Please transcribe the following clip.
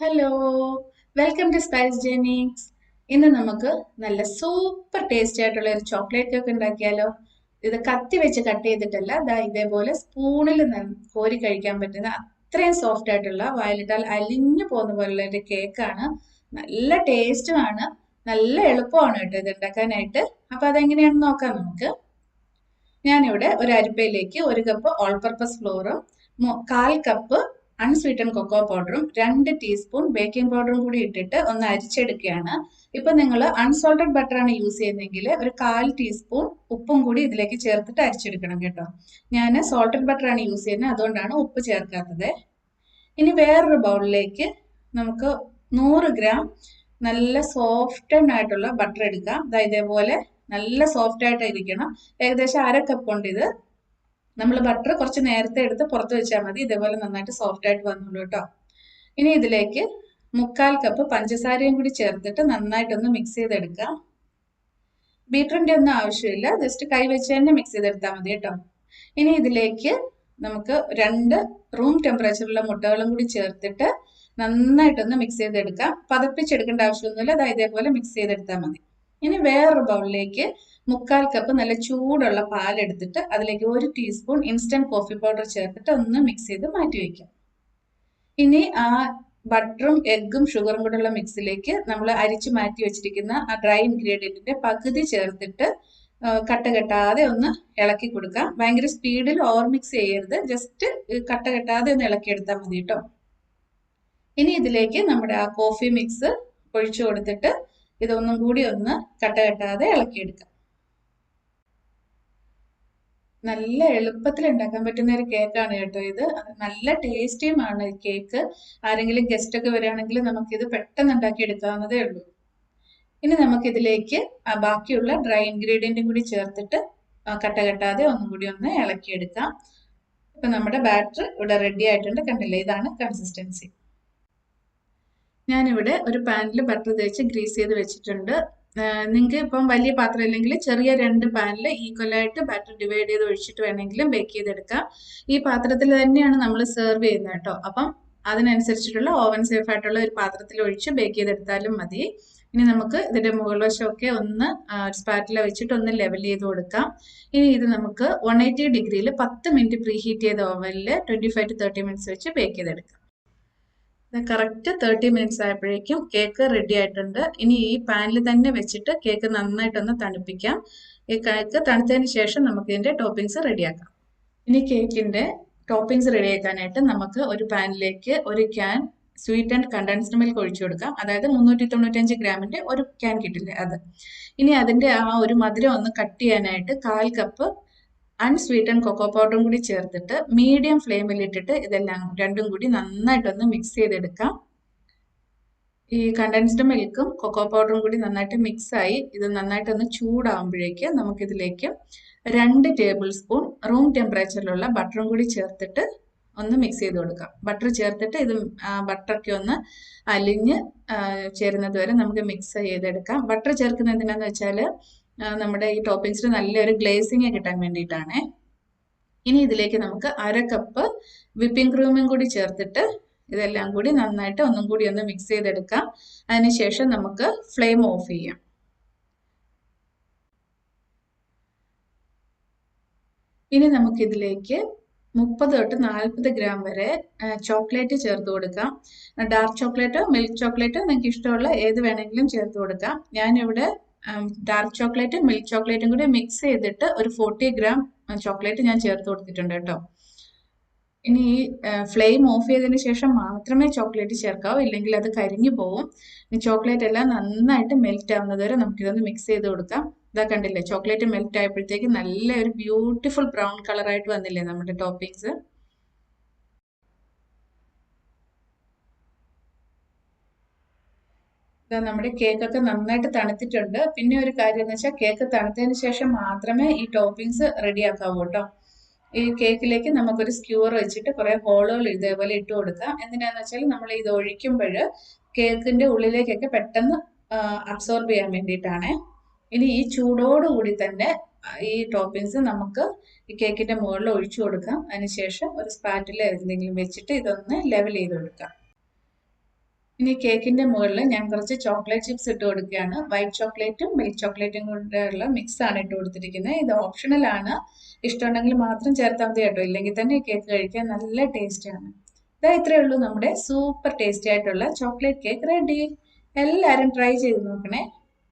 Hello, welcome to Spicegenics. ഇന്ന് നമുക്ക് നല്ല സൂപ്പർ ടേസ്റ്റി ആയിട്ടുള്ള ഒരു ചോക്ലേറ്റ് കേക്ക് ഉണ്ടാക്കിയാലോ. ഇത് കത്തി വെച്ച് കട്ട് ചെയ്തിട്ടല്ല, ദാ ഇതേപോലെ സ്പൂണിൽ കോരി കഴിക്കാൻ പറ്റുന്ന അത്രയും സോഫ്റ്റ് ആയിട്ടുള്ള വായിലിട്ടാൽ അലിഞ്ഞു പോകുന്ന പോലുള്ള ഒരു കേക്കാണ്. നല്ല ടേസ്റ്റുമാണ്, നല്ല എളുപ്പമാണ് കേട്ടോ ഇത് ഉണ്ടാക്കാനായിട്ട്. അപ്പൊ അതെങ്ങനെയാണെന്ന് നോക്കാം നമുക്ക്. ഞാനിവിടെ ഒരു അരിപ്പയിലേക്ക് 1 കപ്പ് ഓൾ പർപ്പസ് ഫ്ലോറും 1/4 കപ്പ് അൺസ്വീറ്റൻ കൊക്കോ പൗഡറും 2 ടീസ്പൂൺ ബേക്കിംഗ് പൗഡറും കൂടി ഇട്ടിട്ട് ഒന്ന് അരിച്ചെടുക്കുകയാണ്. ഇപ്പൊ നിങ്ങൾ അൺസോൾട്ടഡ് ബട്ടർ ആണ് യൂസ് ചെയ്യുന്നതെങ്കിൽ ഒരു 1/4 ടീസ്പൂൺ ഉപ്പും കൂടി ഇതിലേക്ക് ചേർത്തിട്ട് അരിച്ചെടുക്കണം കേട്ടോ. ഞാൻ സോൾട്ടഡ് ബട്ടർ ആണ് യൂസ് ചെയ്യുന്നത്, അതുകൊണ്ടാണ് ഉപ്പ് ചേർക്കാത്തത്. ഇനി വേറൊരു ബൗളിലേക്ക് നമുക്ക് 100 ഗ്രാം നല്ല സോഫ്റ്റ് ആയിട്ടുള്ള ബട്ടർ എടുക്കാം. ഇതേപോലെ നല്ല സോഫ്റ്റ് ആയിട്ട് ഇരിക്കണം. ഏകദേശം 1/2 കപ്പ് ഉണ്ട് ഇത്. നമ്മൾ ബട്ടർ കുറച്ച് നേരത്തെ എടുത്ത് പുറത്ത് വെച്ചാൽ മതി. ഇതേപോലെ നന്നായിട്ട് സോഫ്റ്റ് ആയിട്ട് വന്നോളൂ കേട്ടോ. ഇനി ഇതിലേക്ക് 1/4 കപ്പ് പഞ്ചസാരയും കൂടി ചേർത്തിട്ട് നന്നായിട്ടൊന്ന് മിക്സ് ചെയ്തെടുക്കാം. ബീറ്ററിന്റെ ഒന്നും ആവശ്യമില്ല, ജസ്റ്റ് കൈ വെച്ച് തന്നെ മിക്സ് ചെയ്തെടുത്താൽ മതി കേട്ടോ. ഇനി ഇതിലേക്ക് നമുക്ക് 2 റൂം ടെമ്പറേച്ചറുള്ള മുട്ടകളും കൂടി ചേർത്തിട്ട് നന്നായിട്ടൊന്ന് മിക്സ് ചെയ്തെടുക്കാം. പതപ്പിച്ചെടുക്കേണ്ട ആവശ്യമൊന്നുമില്ല, ഇതേപോലെ മിക്സ് ചെയ്തെടുത്താൽ മതി. ഇനി വേറൊരു ബൗളിലേക്ക് 1/4 കപ്പ് നല്ല ചൂടുള്ള പാലെടുത്തിട്ട് അതിലേക്ക് 1 ടീസ്പൂൺ ഇൻസ്റ്റന്റ് കോഫി പൗഡർ ചേർത്തിട്ട് ഒന്ന് മിക്സ് ചെയ്ത് മാറ്റി വയ്ക്കാം. ഇനി ആ ബട്ടറും എഗ്ഗും ഷുഗറും കൂടെയുള്ള മിക്സിലേക്ക് നമ്മൾ അരിച്ചു മാറ്റി വെച്ചിരിക്കുന്ന ആ ഡ്രൈ ഇൻഗ്രീഡിയന്റിന്റെ പകുതി ചേർത്തിട്ട് കട്ട കെട്ടാതെ ഒന്ന് ഇളക്കി കൊടുക്കാം. ഭയങ്കര സ്പീഡിൽ ഓവർ മിക്സ് ചെയ്യരുത്, ജസ്റ്റ് കട്ട കെട്ടാതെ ഒന്ന് ഇളക്കിയെടുത്താൽ മതി കേട്ടോ. ഇനി ഇതിലേക്ക് നമ്മുടെ ആ കോഫി മിക്സ് ഒഴിച്ചു കൊടുത്തിട്ട് ഇതൊന്നും കൂടി ഒന്ന് കട്ട കെട്ടാതെ ഇളക്കിയെടുക്കാം. നല്ല എളുപ്പത്തിൽ ഉണ്ടാക്കാൻ പറ്റുന്ന ഒരു കേക്കാണ് കേട്ടോ ഇത്. നല്ല ടേസ്റ്റിയുമാണ് ഈ കേക്ക്. ആരെങ്കിലും ഗസ്റ്റ് ഒക്കെ വരികയാണെങ്കിൽ നമുക്കിത് പെട്ടെന്ന് ഉണ്ടാക്കി എടുക്കാവുന്നതേ ഉള്ളൂ. ഇനി നമുക്കിതിലേക്ക് ബാക്കിയുള്ള ഡ്രൈ ഇൻഗ്രീഡിയൻറ്റും കൂടി ചേർത്തിട്ട് കട്ട കെട്ടാതെ ഒന്നും കൂടി ഒന്ന് ഇളക്കിയെടുക്കാം. ഇപ്പൊ നമ്മുടെ ബാറ്റർ ഇവിടെ റെഡി ആയിട്ടുണ്ട്, കണ്ടില്ലേ? ഇതാണ് കൺസിസ്റ്റൻസി. ഞാനിവിടെ ഒരു പാനിൽ ബട്ടർ തേച്ച് ഗ്രീസ് ചെയ്ത് വെച്ചിട്ടുണ്ട്. നിങ്ങൾക്ക് ഇപ്പം വലിയ പാത്രം ഇല്ലെങ്കിൽ ചെറിയ 2 പാനിൽ ഈക്വലായിട്ട് ബാറ്റർ ഡിവൈഡ് ചെയ്ത് ഒഴിച്ചിട്ട് വേണമെങ്കിലും ബേക്ക് ചെയ്തെടുക്കാം. ഈ പാത്രത്തിൽ തന്നെയാണ് നമ്മൾ സെർവ് ചെയ്യുന്നത് കേട്ടോ. അപ്പം അതിനനുസരിച്ചിട്ടുള്ള ഓവൻ സേഫ് ആയിട്ടുള്ള ഒരു പാത്രത്തിൽ ഒഴിച്ച് ബേക്ക് ചെയ്തെടുത്താലും മതി. ഇനി നമുക്ക് ഇതിന്റെ മുകൾ വശമൊക്കെ ഒന്ന് സ്പാറ്റില വെച്ചിട്ട് ഒന്ന് ലെവൽ ചെയ്ത് കൊടുക്കാം. ഇനി ഇത് നമുക്ക് 180 ഡിഗ്രിയിൽ 10 മിനിറ്റ് പ്രീ ഹീറ്റ് ചെയ്ത ഓവനിൽ 25 to 30 മിനിറ്റ്സ് വെച്ച് ബേക്ക് ചെയ്തെടുക്കാം. കറക്റ്റ് 30 മിനിറ്റ്സ് ആയപ്പോഴേക്കും കേക്ക് റെഡി ആയിട്ടുണ്ട്. ഇനി ഈ പാനിൽ തന്നെ വെച്ചിട്ട് കേക്ക് നന്നായിട്ടൊന്ന് തണുപ്പിക്കാം. ഈ കേക്ക് തണുത്തതിന് ശേഷം നമുക്ക് ഇതിന്റെ ടോപ്പിംഗ്സ് റെഡിയാക്കാം. ഇനി കേക്കിന്റെ ടോപ്പിംഗ്സ് റെഡിയാക്കാനായിട്ട് നമുക്ക് ഒരു പാനിലേക്ക് 1 ക്യാൻ സ്വീറ്റൻഡ് കണ്ടൻസ്ഡ് മിൽക്ക് ഒഴിച്ചു കൊടുക്കാം. അതായത് 395 ഗ്രാമിന്റെ ഒരു ക്യാൻ കിട്ടില്ലേ, അത്. ഇനി അതിന്റെ ആ ഒരു മധുരം ഒന്ന് കട്ട് ചെയ്യാനായിട്ട് 1/4 കപ്പ് അൺസ്വീറ്റൻ കൊക്കോ പൗഡറും കൂടി ചേർത്തിട്ട് മീഡിയം ഫ്ലെയിമിൽ ഇട്ടിട്ട് ഇതെല്ലാം രണ്ടും കൂടി നന്നായിട്ടൊന്ന് മിക്സ് ചെയ്തെടുക്കാം. ഈ കണ്ടൻസ്ഡ് മിൽക്കും കൊക്കോ പൗഡറും കൂടി നന്നായിട്ട് മിക്സായി ഇത് നന്നായിട്ടൊന്ന് ചൂടാകുമ്പോഴേക്ക് നമുക്കിതിലേക്ക് 2 ടേബിൾ സ്പൂൺ റൂം ടെമ്പറേച്ചറിലുള്ള ബട്ടറും കൂടി ചേർത്തിട്ട് ഒന്ന് മിക്സ് ചെയ്ത് കൊടുക്കാം. ബട്ടർ ചേർത്തിട്ട് ഇത് ബട്ടറൊക്കെ ഒന്ന് അലിഞ്ഞ് ചേരുന്നത് വരെ നമുക്ക് മിക്സ് ചെയ്തെടുക്കാം. ബട്ടർ ചേർക്കുന്നത് എന്തിനാന്ന് വെച്ചാൽ നമ്മുടെ ഈ ടോപ്പിംഗ്സിന് നല്ലൊരു ഗ്ലേസിങ് കിട്ടാൻ വേണ്ടിയിട്ടാണ്. ഇനി ഇതിലേക്ക് നമുക്ക് 1/2 കപ്പ് വിപ്പിംഗ് ക്രീമും കൂടി ചേർത്തിട്ട് ഇതെല്ലാം കൂടി നന്നായിട്ട് ഒന്നും കൂടി ഒന്ന് മിക്സ് ചെയ്തെടുക്കാം. അതിനുശേഷം നമുക്ക് ഫ്ലെയിം ഓഫ് ചെയ്യാം. ഇനി നമുക്കിതിലേക്ക് 30 തൊട്ട് 40 ഗ്രാം വരെ ചോക്ലേറ്റ് ചേർത്ത് കൊടുക്കാം. ഡാർക്ക് ചോക്ലേറ്റോ മിൽക്ക് ചോക്ലേറ്റോ നിങ്ങൾക്ക് ഇഷ്ടമുള്ള ഏത് വേണമെങ്കിലും ചേർത്ത് കൊടുക്കാം. ഞാനിവിടെ ഡാർക്ക് ചോക്ലേറ്റും മിൽക്ക് ചോക്ലേറ്റും കൂടി മിക്സ് ചെയ്തിട്ട് ഒരു 40 ഗ്രാം ചോക്ലേറ്റ് ഞാൻ ചേർത്ത് കൊടുത്തിട്ടുണ്ട് കേട്ടോ. ഇനി ഈ ഫ്ലെയിം ഓഫ് ചെയ്തതിന് ശേഷം മാത്രമേ ചോക്ലേറ്റ് ചേർക്കാവൂ, ഇല്ലെങ്കിൽ അത് കരിഞ്ഞു പോവും. ചോക്ലേറ്റ് എല്ലാം നന്നായിട്ട് മെൽറ്റ് ആവുന്നത് വരെ നമുക്കിതൊന്ന് മിക്സ് ചെയ്ത് കൊടുക്കാം. ഇതാ കണ്ടില്ലേ, ചോക്ലേറ്റ് മെൽറ്റ് ആയപ്പോഴത്തേക്ക് നല്ല ഒരു ബ്യൂട്ടിഫുൾ ബ്രൗൺ കളറായിട്ട് വന്നില്ലേ നമ്മുടെ ടോപ്പിംഗ്സ്. നമ്മുടെ കേക്കൊക്കെ നന്നായിട്ട് തണുത്തിട്ടുണ്ട്. പിന്നെ ഒരു കാര്യം എന്ന് വെച്ചാൽ കേക്ക് തണുത്തതിന് ശേഷം മാത്രമേ ഈ ടോപ്പിംഗ്സ് റെഡിയാക്കാവൂ കേട്ടോ. ഈ കേക്കിലേക്ക് നമുക്കൊരു സ്ക്യൂർ വെച്ചിട്ട് കുറെ ഹോളുകൾ ഇതേപോലെ ഇട്ട് കൊടുക്കാം. എന്തിനാന്ന് വെച്ചാൽ നമ്മൾ ഇത് ഒഴിക്കുമ്പോൾ കേക്കിന്റെ ഉള്ളിലേക്കൊക്കെ പെട്ടെന്ന് അബ്സോർബ് ചെയ്യാൻ വേണ്ടിയിട്ടാണ്. ഇനി ഈ ചൂടോടുകൂടി തന്നെ ഈ ടോപ്പിംഗ്സ് നമുക്ക് ഈ കേക്കിന്റെ മുകളിൽ ഒഴിച്ചു കൊടുക്കാം. അതിനുശേഷം ഒരു സ്പാറ്റില എന്തെങ്കിലും വെച്ചിട്ട് ഇതൊന്ന് ലെവൽ ചെയ്ത് കൊടുക്കാം. ഇനി കേക്കിന്റെ മുകളിൽ ഞാൻ കുറച്ച് ചോക്ലേറ്റ് ചിപ്സ് ഇട്ട് കൊടുക്കുകയാണ്. വൈറ്റ് ചോക്ലേറ്റും മിൽക്ക് ചോക്ലേറ്റും കൊണ്ടുള്ള മിക്സ് ആണ് ഇട്ട് കൊടുത്തിരിക്കുന്നത്. ഇത് ഓപ്ഷണൽ ആണ്. ഇഷ്ടമുണ്ടെങ്കിൽ മാത്രം ചേർത്താൽ മതി കേട്ടോ. ഇല്ലെങ്കിൽ തന്നെ ഈ കേക്ക് കഴിക്കാൻ നല്ല ടേസ്റ്റ് ആണ്. ഇതാ ഇത്രയേ ഉള്ളൂ, നമ്മുടെ സൂപ്പർ ടേസ്റ്റി ആയിട്ടുള്ള ചോക്ലേറ്റ് കേക്ക് റെഡി. എല്ലാവരും ട്രൈ ചെയ്ത് നോക്കണേ.